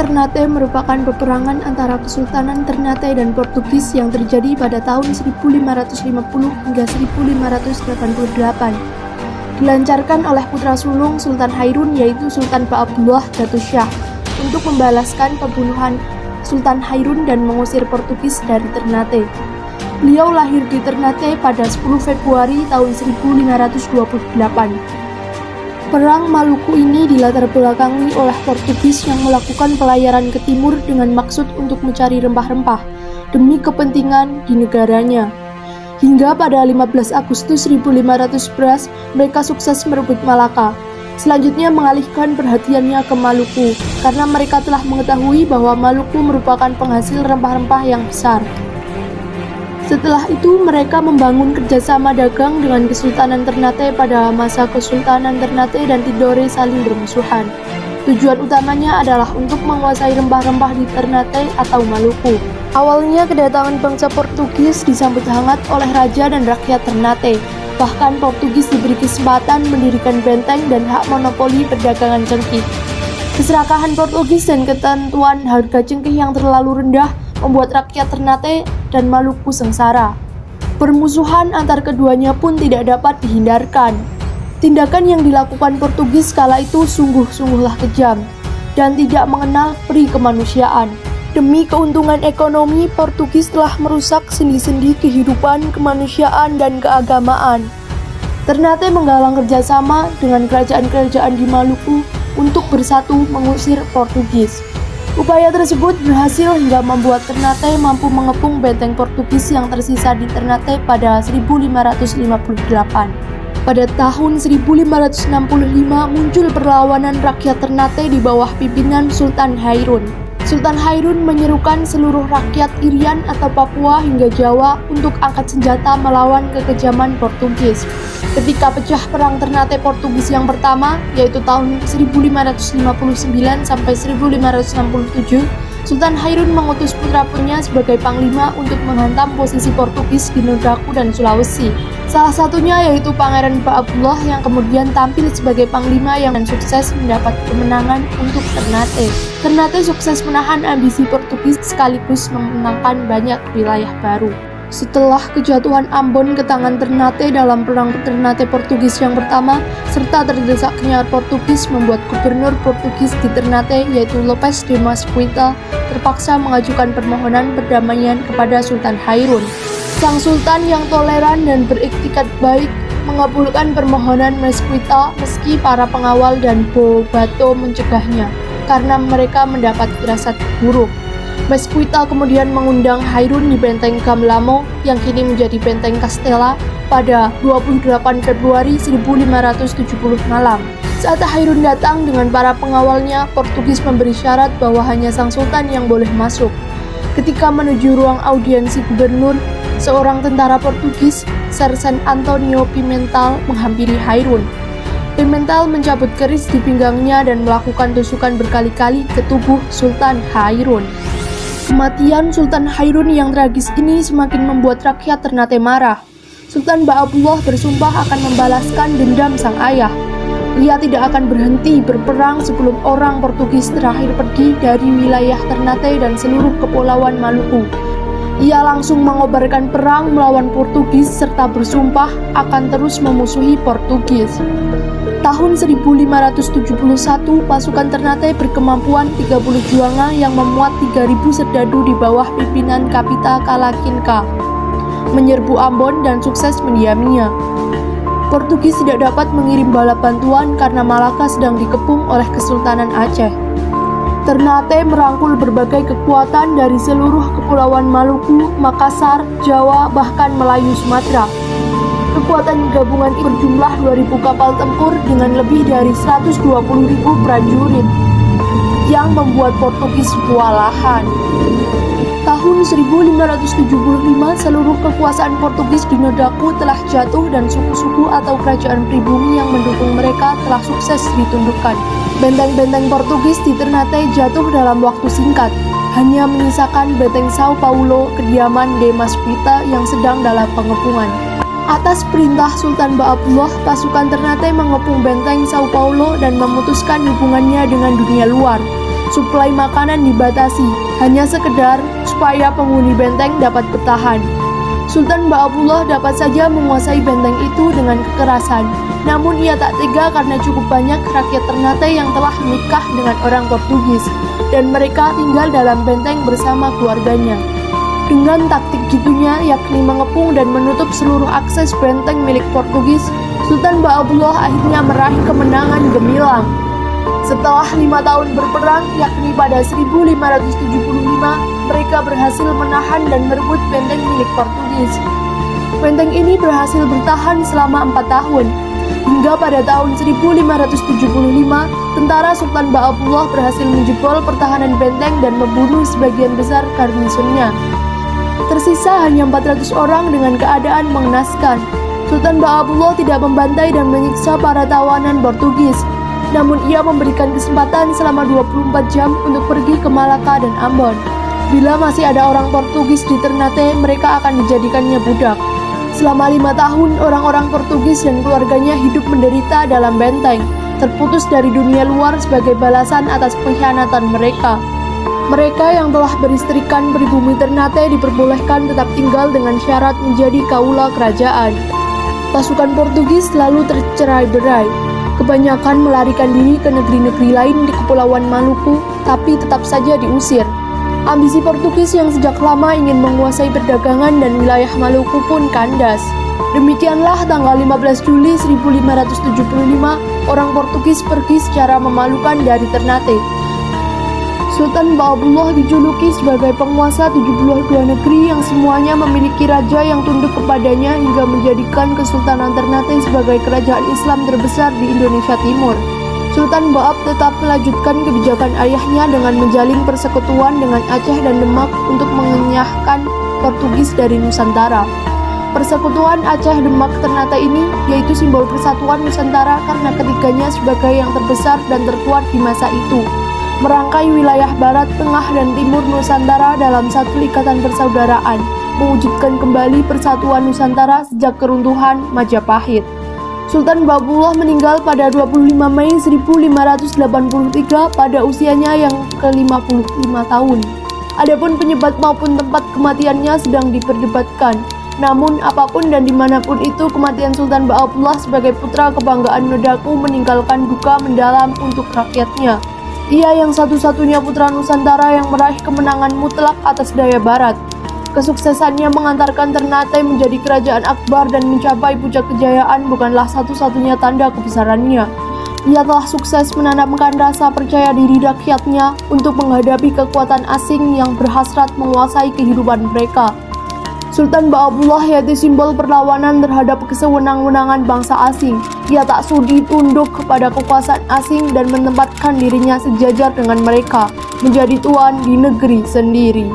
Ternate merupakan peperangan antara Kesultanan Ternate dan Portugis yang terjadi pada tahun 1550 hingga 1588. Dilancarkan oleh putra sulung Sultan Hairun yaitu Sultan Ba'abdullah Datus Syah untuk membalaskan pembunuhan Sultan Hairun dan mengusir Portugis dari Ternate. Beliau lahir di Ternate pada 10 Februari tahun 1528. Perang Maluku ini dilatar belakangi oleh Portugis yang melakukan pelayaran ke timur dengan maksud untuk mencari rempah-rempah demi kepentingan di negaranya. Hingga pada 15 Agustus 1511 mereka sukses merebut Malaka. Selanjutnya mengalihkan perhatiannya ke Maluku karena mereka telah mengetahui bahwa Maluku merupakan penghasil rempah-rempah yang besar. Setelah itu, mereka membangun kerjasama dagang dengan Kesultanan Ternate pada masa Kesultanan Ternate dan Tidore saling bermusuhan. Tujuan utamanya adalah untuk menguasai rempah-rempah di Ternate atau Maluku. Awalnya, kedatangan bangsa Portugis disambut hangat oleh raja dan rakyat Ternate. Bahkan Portugis diberi kesempatan mendirikan benteng dan hak monopoli perdagangan cengkih. Keserakahan Portugis dan ketentuan harga cengkih yang terlalu rendah membuat rakyat Ternate dan Maluku sengsara. Permusuhan antar keduanya pun tidak dapat dihindarkan. Tindakan yang dilakukan Portugis kala itu sungguh-sungguhlah kejam dan tidak mengenal peri kemanusiaan. Demi keuntungan ekonomi, Portugis telah merusak sendi-sendi kehidupan, kemanusiaan, dan keagamaan. Ternate menggalang kerjasama dengan kerajaan-kerajaan di Maluku untuk bersatu mengusir Portugis. Upaya tersebut berhasil hingga membuat Ternate mampu mengepung benteng Portugis yang tersisa di Ternate pada 1558. Pada tahun 1565 muncul perlawanan rakyat Ternate di bawah pimpinan Sultan Hairun. Sultan Hairun menyerukan seluruh rakyat Irian atau Papua hingga Jawa untuk angkat senjata melawan kekejaman Portugis. Ketika pecah perang Ternate Portugis yang pertama, yaitu tahun 1559 sampai 1567, Sultan Hairun mengutus putra-putrinya sebagai panglima untuk menghantam posisi Portugis di Nodaku dan Sulawesi. Salah satunya yaitu Pangeran Ba'abdullah yang kemudian tampil sebagai panglima yang sukses mendapat kemenangan untuk Ternate. Ternate sukses menahan ambisi Portugis sekaligus memenangkan banyak wilayah baru. Setelah kejatuhan Ambon ke tangan Ternate dalam perang Ternate Portugis yang pertama, serta terdesaknya Portugis membuat gubernur Portugis di Ternate yaitu Lopes de Mesquita terpaksa mengajukan permohonan perdamaian kepada Sultan Hairun. Sang Sultan yang toleran dan beriktikat baik mengabulkan permohonan Mesquita meski para pengawal dan Bobato mencegahnya karena mereka mendapat firasat buruk. Mesquita kemudian mengundang Hairun di benteng Gamlamo yang kini menjadi benteng Castella pada 28 Februari 1570 malam. Saat Hairun datang dengan para pengawalnya, Portugis memberi syarat bahwa hanya sang sultan yang boleh masuk. Ketika menuju ruang audiensi gubernur, seorang tentara Portugis, Sersan Antonio Pimental, menghampiri Hairun. Pimental mencabut keris di pinggangnya dan melakukan tusukan berkali-kali ke tubuh Sultan Hairun. Kematian Sultan Hairun yang tragis ini semakin membuat rakyat Ternate marah. Sultan Ba'abdullah bersumpah akan membalaskan dendam sang ayah. Ia tidak akan berhenti berperang sebelum orang Portugis terakhir pergi dari wilayah Ternate dan seluruh kepulauan Maluku. Ia langsung mengobarkan perang melawan Portugis serta bersumpah akan terus memusuhi Portugis. Tahun 1571, pasukan Ternate berkemampuan 30 juanga yang memuat 3.000 serdadu di bawah pimpinan Kapita Kalakinka, menyerbu Ambon dan sukses mendiaminya. Portugis tidak dapat mengirim bala bantuan karena Malaka sedang dikepung oleh Kesultanan Aceh. Ternate merangkul berbagai kekuatan dari seluruh kepulauan Maluku, Makassar, Jawa, bahkan Melayu Sumatera. Kekuatan gabungan berjumlah 2.000 kapal tempur dengan lebih dari 120.000 prajurit yang membuat Portugis kewalahan. Tahun 1575, seluruh kekuasaan Portugis di Nodaku telah jatuh dan suku-suku atau kerajaan pribumi yang mendukung mereka telah sukses ditundukkan. Benteng-benteng Portugis di Ternate jatuh dalam waktu singkat. Hanya menyisakan benteng Sao Paulo, kediaman de Mesquita yang sedang dalam pengepungan. Atas perintah Sultan Ba'abdullah, pasukan Ternate mengepung benteng Sao Paulo dan memutuskan hubungannya dengan dunia luar. Suplai makanan dibatasi, hanya sekedar supaya penghuni benteng dapat bertahan. Sultan Ba'abullah dapat saja menguasai benteng itu dengan kekerasan, namun ia tak tega karena cukup banyak rakyat Ternate yang telah menikah dengan orang Portugis, dan mereka tinggal dalam benteng bersama keluarganya. Dengan taktik jitunya, yakni mengepung dan menutup seluruh akses benteng milik Portugis, Sultan Ba'abullah akhirnya meraih kemenangan gemilang. Setelah 5 tahun berperang, yakni pada 1575, mereka berhasil menahan dan merebut benteng milik Portugis. Benteng ini berhasil bertahan selama 4 tahun. Hingga pada tahun 1575, tentara Sultan Ba'abullah berhasil menjebol pertahanan benteng dan membunuh sebagian besar garnisonnya. Tersisa hanya 400 orang dengan keadaan mengenaskan. Sultan Ba'abullah tidak membantai dan menyiksa para tawanan Portugis, namun ia memberikan kesempatan selama 24 jam untuk pergi ke Malaka dan Ambon. Bila masih ada orang Portugis di Ternate, mereka akan dijadikannya budak. Selama 5 tahun, orang-orang Portugis dan keluarganya hidup menderita dalam benteng, terputus dari dunia luar sebagai balasan atas pengkhianatan mereka. Mereka yang telah beristrikan pribumi Ternate diperbolehkan tetap tinggal dengan syarat menjadi kaula kerajaan. Pasukan Portugis selalu tercerai-berai. Kebanyakan melarikan diri ke negeri-negeri lain di Kepulauan Maluku, tapi tetap saja diusir. Ambisi Portugis yang sejak lama ingin menguasai perdagangan dan wilayah Maluku pun kandas. Demikianlah tanggal 15 Juli 1575, orang Portugis pergi secara memalukan dari Ternate. Sultan Ba'abullah dijuluki sebagai penguasa 72 negeri yang semuanya memiliki raja yang tunduk kepadanya hingga menjadikan Kesultanan Ternate sebagai kerajaan Islam terbesar di Indonesia Timur. Sultan Ba'ab tetap melanjutkan kebijakan ayahnya dengan menjalin persekutuan dengan Aceh dan Demak untuk mengenyahkan Portugis dari Nusantara. Persekutuan Aceh Demak Ternate ini yaitu simbol persatuan Nusantara karena ketiganya sebagai yang terbesar dan terkuat di masa itu, merangkai wilayah barat, tengah, dan timur Nusantara dalam satu ikatan persaudaraan, mewujudkan kembali persatuan Nusantara sejak keruntuhan Majapahit. Sultan Ba'abullah meninggal pada 25 Mei 1583 pada usianya yang ke-55 tahun. Adapun penyebab maupun tempat kematiannya sedang diperdebatkan. Namun apapun dan dimanapun itu, kematian Sultan Ba'abullah sebagai putra kebanggaan Nodaku meninggalkan duka mendalam untuk rakyatnya. Ia yang satu-satunya putra Nusantara yang meraih kemenangan mutlak atas daya barat. Kesuksesannya mengantarkan Ternate menjadi kerajaan akbar dan mencapai puncak kejayaan bukanlah satu-satunya tanda kebesarannya. Ia telah sukses menanamkan rasa percaya diri rakyatnya untuk menghadapi kekuatan asing yang berhasrat menguasai kehidupan mereka. Sultan Ba'abullah yaitu simbol perlawanan terhadap kesewenang-wenangan bangsa asing. Ia tak sudi tunduk kepada kekuasaan asing dan menempatkan dirinya sejajar dengan mereka, menjadi tuan di negeri sendiri.